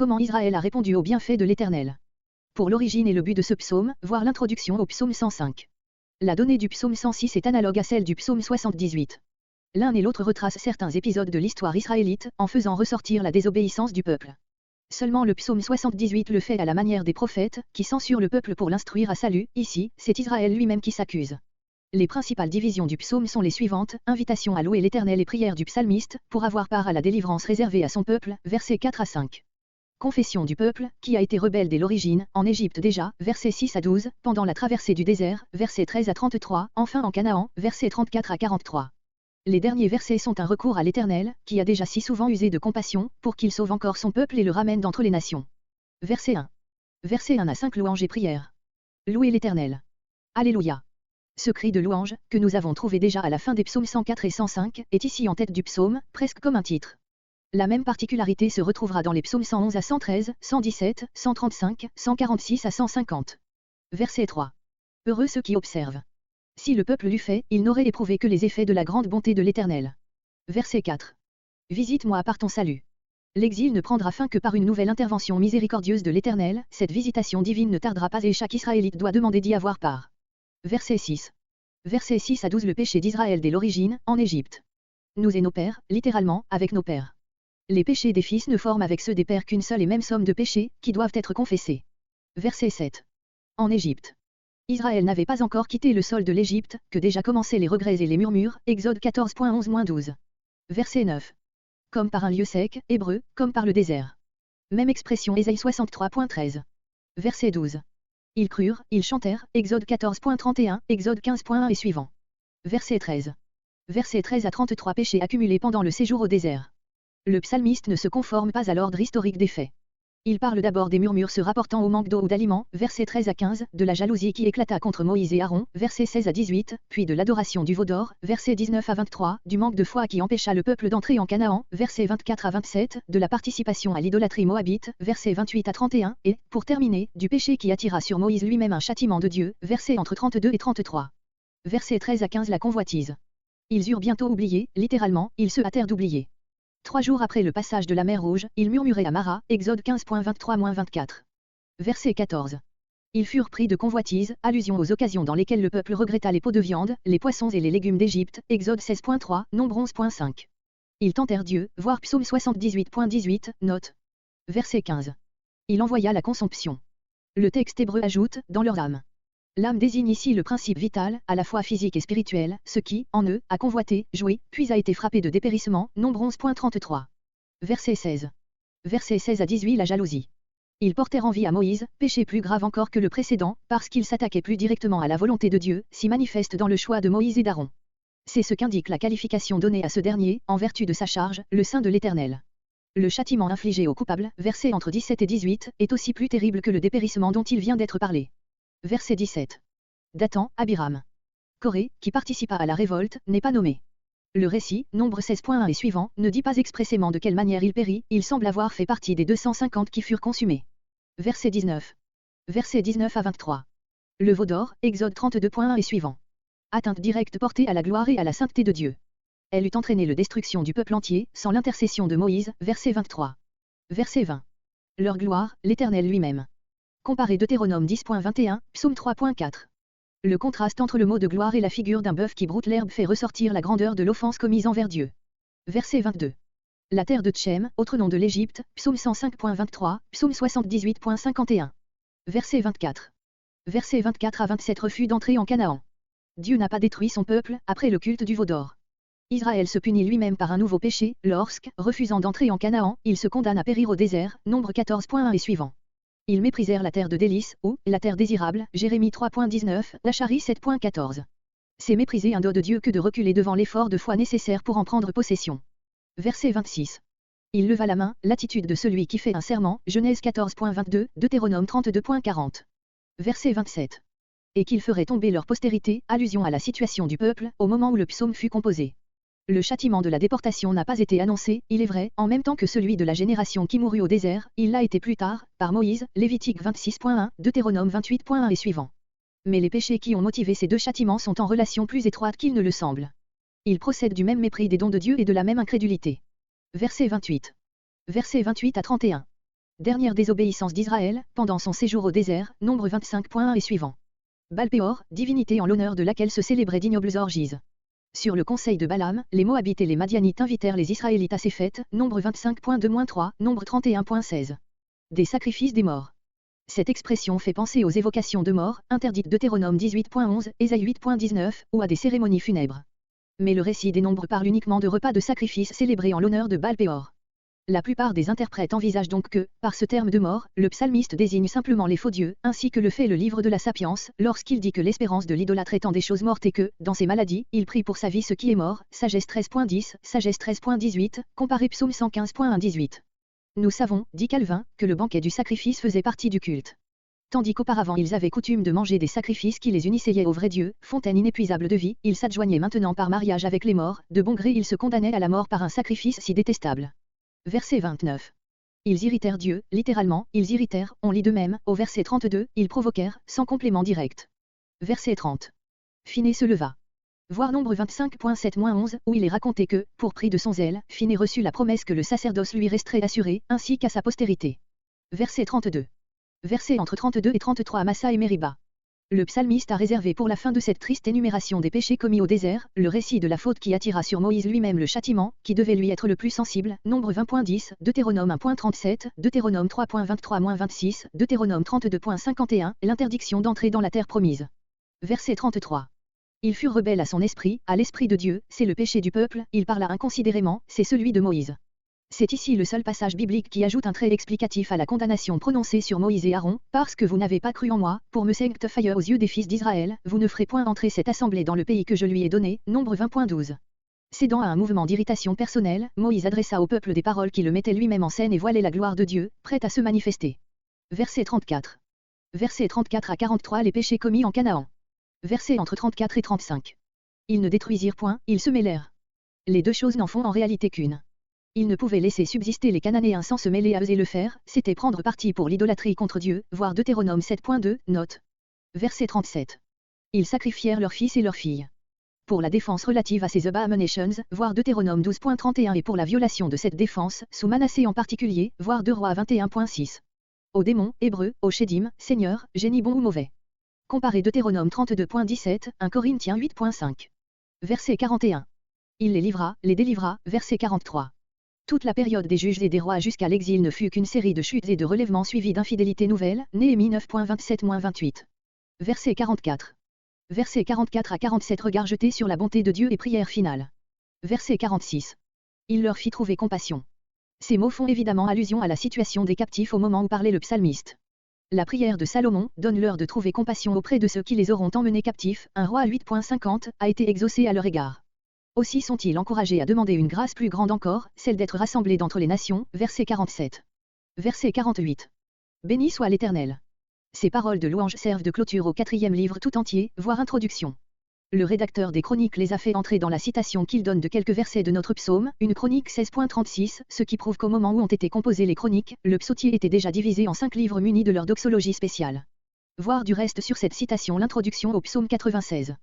Comment Israël a répondu aux bienfaits de l'Éternel. Pour l'origine et le but de ce psaume, voir l'introduction au psaume 105. La donnée du psaume 106 est analogue à celle du psaume 78. L'un et l'autre retracent certains épisodes de l'histoire israélite, en faisant ressortir la désobéissance du peuple. Seulement le psaume 78 le fait à la manière des prophètes, qui censurent le peuple pour l'instruire à salut. Ici, c'est Israël lui-même qui s'accuse. Les principales divisions du psaume sont les suivantes: invitation à louer l'Éternel et prière du psalmiste, pour avoir part à la délivrance réservée à son peuple, versets 4 à 5. Confession du peuple, qui a été rebelle dès l'origine, en Égypte déjà, versets 6 à 12, pendant la traversée du désert, versets 13 à 33, enfin en Canaan, versets 34 à 43. Les derniers versets sont un recours à l'Éternel, qui a déjà si souvent usé de compassion, pour qu'il sauve encore son peuple et le ramène d'entre les nations. Verset 1. Versets 1 à 5. Louange et prière. Louez l'Éternel. Alléluia. Ce cri de louange, que nous avons trouvé déjà à la fin des psaumes 104 et 105, est ici en tête du psaume, presque comme un titre. La même particularité se retrouvera dans les psaumes 111 à 113, 117, 135, 146 à 150. Verset 3. Heureux ceux qui observent. Si le peuple l'eût fait, il n'aurait éprouvé que les effets de la grande bonté de l'Éternel. Verset 4. Visite-moi par ton salut. L'exil ne prendra fin que par une nouvelle intervention miséricordieuse de l'Éternel. Cette visitation divine ne tardera pas et chaque Israélite doit demander d'y avoir part. Verset 6. Verset 6 à 12. Le péché d'Israël dès l'origine, en Égypte. Nous et nos pères, littéralement, avec nos pères. Les péchés des fils ne forment avec ceux des pères qu'une seule et même somme de péchés, qui doivent être confessés. Verset 7. En Égypte. Israël n'avait pas encore quitté le sol de l'Égypte, que déjà commençaient les regrets et les murmures. Exode 14.11-12. Verset 9. Comme par un lieu sec, hébreu, comme par le désert. Même expression Ésaïe 63.13. Verset 12. Ils crurent, ils chantèrent. Exode 14.31, Exode 15.1 et suivant. Verset 13. Verset 13 à 33. Péchés accumulés pendant le séjour au désert. Le psalmiste ne se conforme pas à l'ordre historique des faits. Il parle d'abord des murmures se rapportant au manque d'eau ou d'aliments, versets 13 à 15, de la jalousie qui éclata contre Moïse et Aaron, versets 16 à 18, puis de l'adoration du veau d'or, versets 19 à 23, du manque de foi qui empêcha le peuple d'entrer en Canaan, versets 24 à 27, de la participation à l'idolâtrie moabite, versets 28 à 31, et, pour terminer, du péché qui attira sur Moïse lui-même un châtiment de Dieu, versets entre 32 et 33. Versets 13 à 15. La convoitise. Ils eurent bientôt oublié, littéralement, ils se hâtèrent d'oublier. 3 jours après le passage de la mer Rouge, ils murmuraient à Mara, Exode 15.23-24. Verset 14. Ils furent pris de convoitise, allusion aux occasions dans lesquelles le peuple regretta les pots de viande, les poissons et les légumes d'Égypte, Exode 16.3, Nombre 11.5. Ils tentèrent Dieu, voir psaume 78.18, note. Verset 15. Il envoya la consomption. Le texte hébreu ajoute, dans leur âme. L'âme désigne ici le principe vital, à la fois physique et spirituel, ce qui, en eux, a convoité, joué, puis a été frappé de dépérissement, Nombre 11.33. Verset 16. Verset 16 à 18. La jalousie. Ils portèrent envie à Moïse, péché plus grave encore que le précédent, parce qu'il s'attaquait plus directement à la volonté de Dieu, si manifeste dans le choix de Moïse et d'Aaron. C'est ce qu'indique la qualification donnée à ce dernier, en vertu de sa charge, le Saint de l'Éternel. Le châtiment infligé aux coupables, versets entre 17 et 18, est aussi plus terrible que le dépérissement dont il vient d'être parlé. Verset 17. Dathan, Abiram. Coré, qui participa à la révolte, n'est pas nommé. Le récit, Nombre 16.1 et suivant, ne dit pas expressément de quelle manière il périt, il semble avoir fait partie des 250 qui furent consumés. Verset 19. Verset 19 à 23. Le veau d'or, Exode 32.1 et suivant. Atteinte directe portée à la gloire et à la sainteté de Dieu. Elle eût entraîné la destruction du peuple entier, sans l'intercession de Moïse, verset 23. Verset 20. Leur gloire, l'Éternel lui-même. Comparez Deutéronome 10.21, Psaume 3.4. Le contraste entre le mot de gloire et la figure d'un bœuf qui broute l'herbe fait ressortir la grandeur de l'offense commise envers Dieu. Verset 22. La terre de Tchem, autre nom de l'Égypte, Psaume 105.23, Psaume 78.51. Verset 24. Verset 24 à 27. Refus d'entrer en Canaan. Dieu n'a pas détruit son peuple, après le culte du veau d'or. Israël se punit lui-même par un nouveau péché, lorsque, refusant d'entrer en Canaan, il se condamne à périr au désert, Nombre 14.1 et suivant. Ils méprisèrent la terre de délices, ou la terre désirable, Jérémie 3.19, Zacharie 7.14. C'est mépriser un don de Dieu que de reculer devant l'effort de foi nécessaire pour en prendre possession. Verset 26. Il leva la main, l'attitude de celui qui fait un serment, Genèse 14.22, Deutéronome 32.40. Verset 27. Et qu'il ferait tomber leur postérité, allusion à la situation du peuple, au moment où le psaume fut composé. Le châtiment de la déportation n'a pas été annoncé, il est vrai, en même temps que celui de la génération qui mourut au désert, il l'a été plus tard, par Moïse, Lévitique 26.1, Deutéronome 28.1 et suivant. Mais les péchés qui ont motivé ces deux châtiments sont en relation plus étroite qu'il ne le semble. Ils procèdent du même mépris des dons de Dieu et de la même incrédulité. Verset 28. Verset 28 à 31. Dernière désobéissance d'Israël, pendant son séjour au désert, nombre 25.1 et suivant. Baal-Péor, divinité en l'honneur de laquelle se célébraient d'ignobles orgies. Sur le conseil de Balaam, les Moabites et les Madianites invitèrent les Israélites à ces fêtes, nombre 25.2-3, nombre 31.16. Des sacrifices des morts. Cette expression fait penser aux évocations de mort, interdites Deutéronome 18.11, Ésaïe 8.19, ou à des cérémonies funèbres. Mais le récit des nombres parle uniquement de repas de sacrifice célébrés en l'honneur de Baal-Péor. La plupart des interprètes envisagent donc que, par ce terme de mort, le psalmiste désigne simplement les faux dieux, ainsi que le fait le livre de la Sapience, lorsqu'il dit que l'espérance de l'idolâtre étant des choses mortes et que, dans ses maladies, il prie pour sa vie ce qui est mort, Sagesse 13.10, Sagesse 13.18, comparé Psaume 115.1-18. Nous savons, dit Calvin, que le banquet du sacrifice faisait partie du culte. Tandis qu'auparavant ils avaient coutume de manger des sacrifices qui les unissaient au vrai Dieu, fontaine inépuisable de vie, ils s'adjoignaient maintenant par mariage avec les morts, de bon gré ils se condamnaient à la mort par un sacrifice si détestable. Verset 29. Ils irritèrent Dieu, littéralement, ils irritèrent, on lit de même, au verset 32, ils provoquèrent, sans complément direct. Verset 30. Phiné se leva. Voir nombre 25.7-11, où il est raconté que, pour prix de son zèle, Phiné reçut la promesse que le sacerdoce lui resterait assuré, ainsi qu'à sa postérité. Verset 32. Versets entre 32 et 33 à Massa et Mériba. Le psalmiste a réservé pour la fin de cette triste énumération des péchés commis au désert, le récit de la faute qui attira sur Moïse lui-même le châtiment, qui devait lui être le plus sensible, nombre 20.10, Deutéronome 1.37, Deutéronome 3.23-26, Deutéronome 32.51, l'interdiction d'entrer dans la terre promise. Verset 33. Ils furent rebelles à son esprit, à l'esprit de Dieu, c'est le péché du peuple, il parla inconsidérément, c'est celui de Moïse. C'est ici le seul passage biblique qui ajoute un trait explicatif à la condamnation prononcée sur Moïse et Aaron, parce que vous n'avez pas cru en moi, pour me sanctifier aux yeux des fils d'Israël, vous ne ferez point entrer cette assemblée dans le pays que je lui ai donné, nombre 20.12. Cédant à un mouvement d'irritation personnelle, Moïse adressa au peuple des paroles qui le mettaient lui-même en scène et voilaient la gloire de Dieu, prête à se manifester. Verset 34. Versets 34 à 43 les péchés commis en Canaan. Versets entre 34 et 35. Ils ne détruisirent point, ils se mêlèrent. Les deux choses n'en font en réalité qu'une. Ils ne pouvaient laisser subsister les Cananéens sans se mêler à eux et le faire, c'était prendre parti pour l'idolâtrie contre Dieu, voir Deutéronome 7.2, note. Verset 37. Ils sacrifièrent leurs fils et leurs filles. Pour la défense relative à ces abominations, voir Deutéronome 12.31 et pour la violation de cette défense, sous Manassé en particulier, voir 2 Rois 21.6. Aux démons, hébreux, aux Chédim, Seigneur, génie bon ou mauvais. Comparez Deutéronome 32.17, 1 Corinthiens 8.5. Verset 41. Il les livra, les délivra, verset 43. Toute la période des juges et des rois jusqu'à l'exil ne fut qu'une série de chutes et de relèvements suivis d'infidélités nouvelles, Néhémie 9.27-28. Verset 44. Verset 44 à 47 regard jeté sur la bonté de Dieu et prière finale. Verset 46. Il leur fit trouver compassion. Ces mots font évidemment allusion à la situation des captifs au moment où parlait le psalmiste. La prière de Salomon, donne-leur de trouver compassion auprès de ceux qui les auront emmenés captifs, 1 Roi 8.50, a été exaucée à leur égard. Aussi sont-ils encouragés à demander une grâce plus grande encore, celle d'être rassemblés d'entre les nations, verset 47. Verset 48. Béni soit l'Éternel. Ces paroles de louange servent de clôture au 4e livre tout entier, voire introduction. Le rédacteur des chroniques les a fait entrer dans la citation qu'il donne de quelques versets de notre psaume, une chronique 16.36, ce qui prouve qu'au moment où ont été composées les chroniques, le psautier était déjà divisé en 5 livres munis de leur doxologie spéciale. Voir du reste sur cette citation l'introduction au psaume 96.